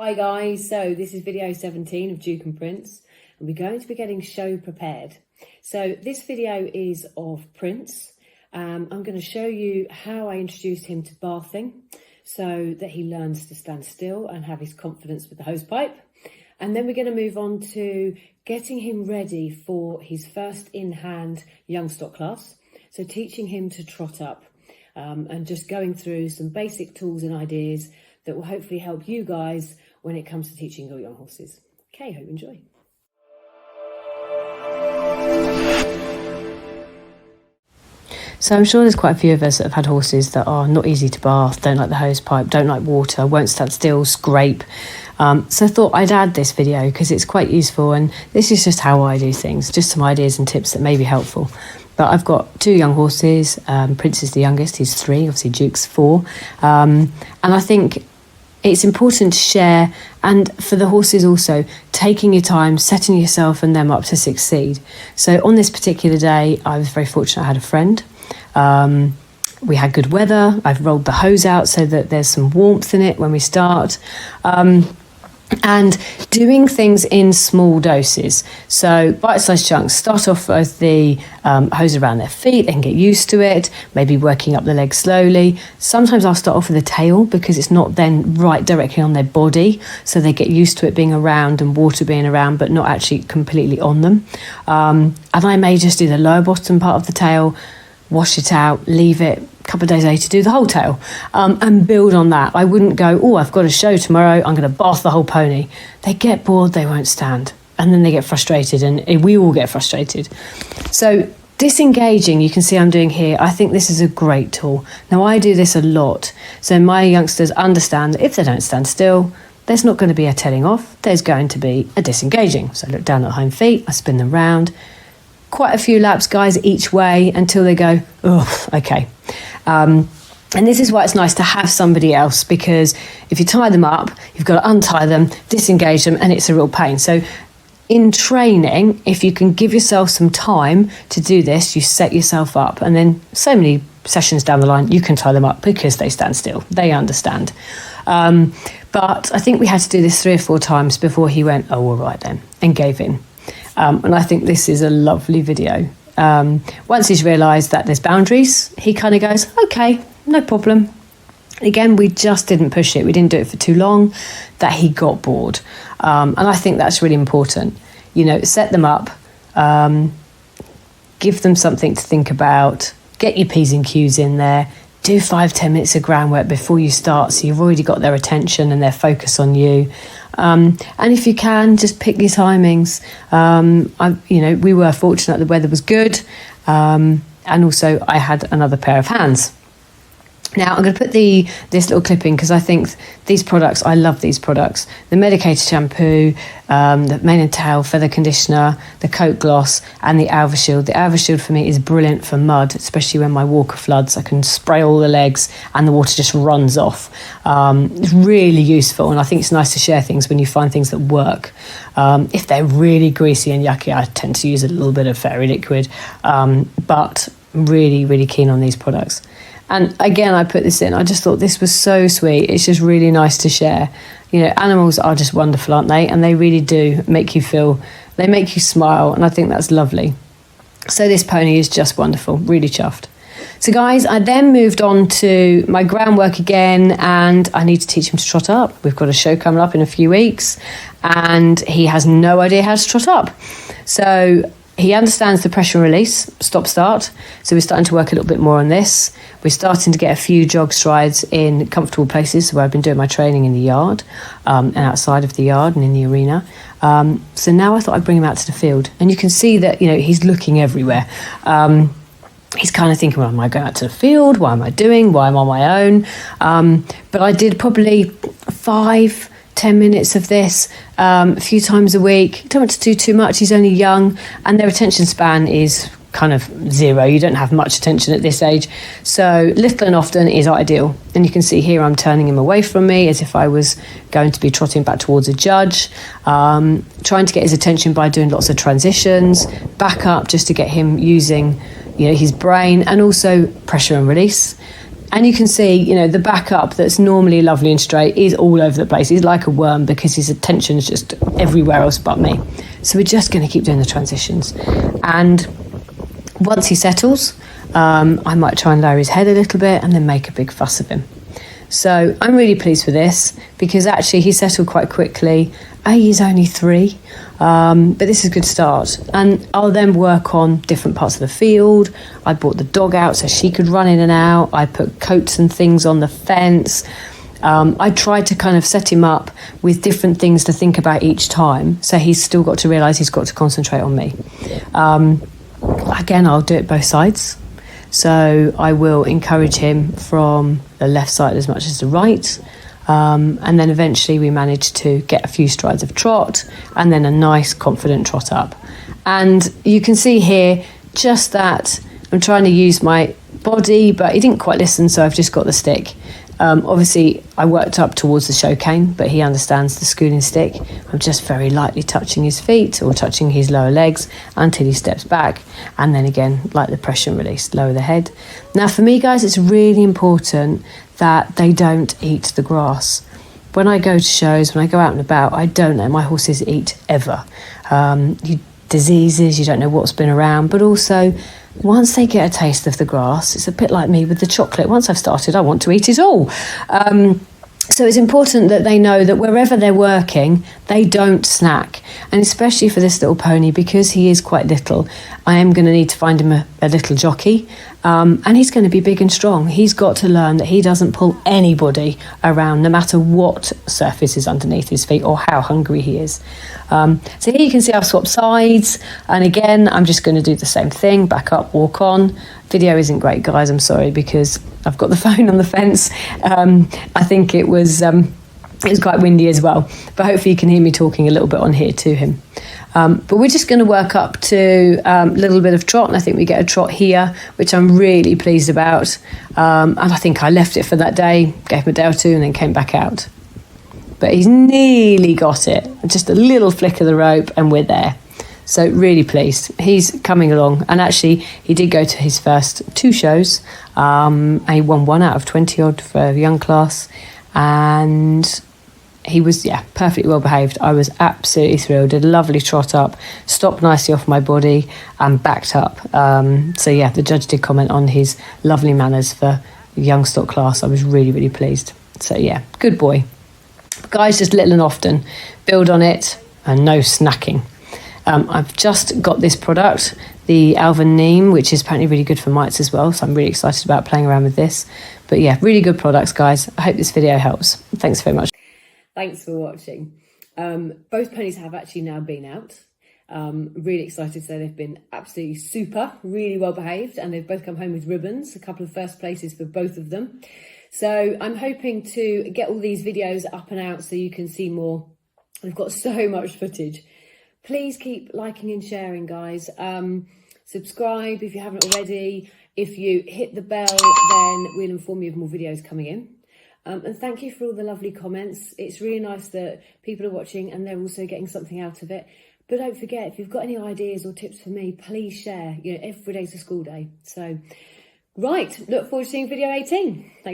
Hi guys, so this is video 17 of Duke and Prince, and we're going to be getting show prepared. So this video is of Prince. I'm going to show you how I introduced him to bathing so that he learns to stand still and have his confidence with the hose pipe. And then we're going to move on to getting him ready for his first in-hand young stock class. So teaching him to trot up and just going through some basic tools and ideas that will hopefully help you guys when it comes to teaching your young horses. Okay, hope you enjoy. So I'm sure there's quite a few of us that have had horses that are not easy to bath, don't like the hose pipe, don't like water, won't stand still, scrape. So I thought I'd add this video because it's quite useful, and this is just how I do things, just some ideas and tips that may be helpful. But I've got two young horses. Prince is the youngest, he's 3, obviously Duke's 4. And I think it's important to share, and for the horses also, taking your time, setting yourself and them up to succeed. So on this particular day, I was very fortunate. I had a friend. We had good weather. I've rolled the hose out so that there's some warmth in it when we start. And doing things in small doses. So bite-sized chunks. Start off with the hose around their feet. They can get used to it. Maybe working up the legs slowly. Sometimes I'll start off with the tail because it's not then right directly on their body. So they get used to it being around and water being around, but not actually completely on them. And I may just do the lower bottom part of the tail, wash it out, leave it, a couple of days later do the whole tail, and build on that. I wouldn't go, oh, I've got a show tomorrow, I'm going to bath the whole pony. They get bored, they won't stand, and then they get frustrated, and we all get frustrated. So disengaging, you can see I'm doing here, I think this is a great tool. Now I do this a lot, so my youngsters understand that if they don't stand still, there's not going to be a telling off, there's going to be a disengaging. So I look down at the hind feet, I spin them round, quite a few laps, guys, each way until they go, oh, okay. And this is why it's nice to have somebody else, because if you tie them up, you've got to untie them, disengage them, and it's a real pain. So in training, if you can give yourself some time to do this, you set yourself up, and then so many sessions down the line, you can tie them up because they stand still. They understand. But I think we had to do this 3 or 4 times before he went, oh, all right then, and gave in. And I think this is a lovely video. Once he's realised that there's boundaries, he kind of goes, okay, no problem. Again, we just didn't push it. We didn't do it for too long, that he got bored. And I think that's really important. You know, set them up, give them something to think about, get your P's and Q's in there, do 5-10 minutes of groundwork before you start, so you've already got their attention and their focus on you. And if you can, just pick your timings. We were fortunate the weather was good, and also I had another pair of hands. Now I'm going to put this little clip in because I think these products, I love these products. The medicated shampoo, the mane and tail feather conditioner, the coat gloss, and the Alva Shield. The Alva Shield for me is brilliant for mud, especially when my walker floods. I can spray all the legs and the water just runs off. It's really useful, and I think it's nice to share things when you find things that work. If they're really greasy and yucky, I tend to use a little bit of fairy liquid, but really, really keen on these products. And again, I put this in, I just thought this was so sweet. It's just really nice to share. You know, animals are just wonderful, aren't they? And they really do make you feel, they make you smile, and I think that's lovely. So this pony is just wonderful, really chuffed. So guys, I then moved on to my groundwork again, and I need to teach him to trot up. We've got a show coming up in a few weeks, and he has no idea how to trot up. So he understands the pressure and release, stop start. So we're starting to work a little bit more on this. We're starting to get a few jog strides in comfortable places where I've been doing my training in the yard, and outside of the yard and in the arena. So now I thought I'd bring him out to the field, and you can see that, you know, he's looking everywhere. He's kind of thinking, well, am I going out to the field? What am I doing? Why am I on my own? But I did probably 5-10 minutes of this a few times a week. Don't want to do too much. He's only young, and their attention span is kind of 0. You don't have much attention at this age. So little and often is ideal. And you can see here I'm turning him away from me as if I was going to be trotting back towards a judge, trying to get his attention by doing lots of transitions, back up just to get him using, you know, his brain, and also pressure and release. And you can see, you know, the back up that's normally lovely and straight is all over the place. He's like a worm because his attention is just everywhere else but me. So we're just going to keep doing the transitions. And once he settles, I might try and lower his head a little bit and then make a big fuss of him. So I'm really pleased with this because actually he settled quite quickly. He's only 3, but this is a good start. And I'll then work on different parts of the field. I brought the dog out so she could run in and out. I put coats and things on the fence. I tried to kind of set him up with different things to think about each time. So he's still got to realise he's got to concentrate on me. Again, I'll do it both sides. So I will encourage him from the left side as much as the right. And then eventually we managed to get a few strides of trot and then a nice confident trot up. And you can see here just that I'm trying to use my body, but he didn't quite listen, so I've just got the stick. Obviously, I worked up towards the show cane, but he understands the schooling stick. I'm just very lightly touching his feet or touching his lower legs until he steps back. And then again, like the pressure and release, lower the head. Now, for me, guys, it's really important that they don't eat the grass. When I go to shows, when I go out and about, I don't let my horses eat ever. Diseases, you don't know what's been around, but also once they get a taste of the grass, it's a bit like me with the chocolate. Once I've started, I want to eat it all. So it's important that they know that wherever they're working, they don't snack. And especially for this little pony, because he is quite little, I am going to need to find him a little jockey. And he's going to be big and strong. He's got to learn that he doesn't pull anybody around, no matter what surface is underneath his feet or how hungry he is. So here you can see I've swapped sides. And again, I'm just going to do the same thing. Back up, walk on. Video isn't great, guys. I'm sorry, because I've got the phone on the fence. I think it was quite windy as well. But hopefully you can hear me talking a little bit on here to him. But we're just going to work up to a little bit of trot, and I think we get a trot here, which I'm really pleased about. And I think I left it for that day, gave him a day or two, and then came back out. But he's nearly got it. Just a little flick of the rope, and we're there. So really pleased. He's coming along. And actually, he did go to his first 2 shows. And he won 1 out of 20 odd for a young class. And he was, perfectly well behaved. I was absolutely thrilled. Did a lovely trot up, stopped nicely off my body and backed up. The judge did comment on his lovely manners for young stock class. I was really, really pleased. So good boy. Guys, just little and often. Build on it and no snacking. I've just got this product, the Alvin Neem, which is apparently really good for mites as well. So I'm really excited about playing around with this. But really good products, guys. I hope this video helps. Thanks very much. Thanks for watching. Both ponies have actually now been out. Really excited to say they've been absolutely super, really well behaved, and they've both come home with ribbons, a couple of first places for both of them. So I'm hoping to get all these videos up and out so you can see more. We've got so much footage. Please keep liking and sharing, guys. Subscribe if you haven't already. If you hit the bell, then we'll inform you of more videos coming in. And thank you for all the lovely comments. It's really nice that people are watching and they're also getting something out of it. But don't forget, if you've got any ideas or tips for me, please share. Every day's a school day. So, right, look forward to seeing video 18. Thanks.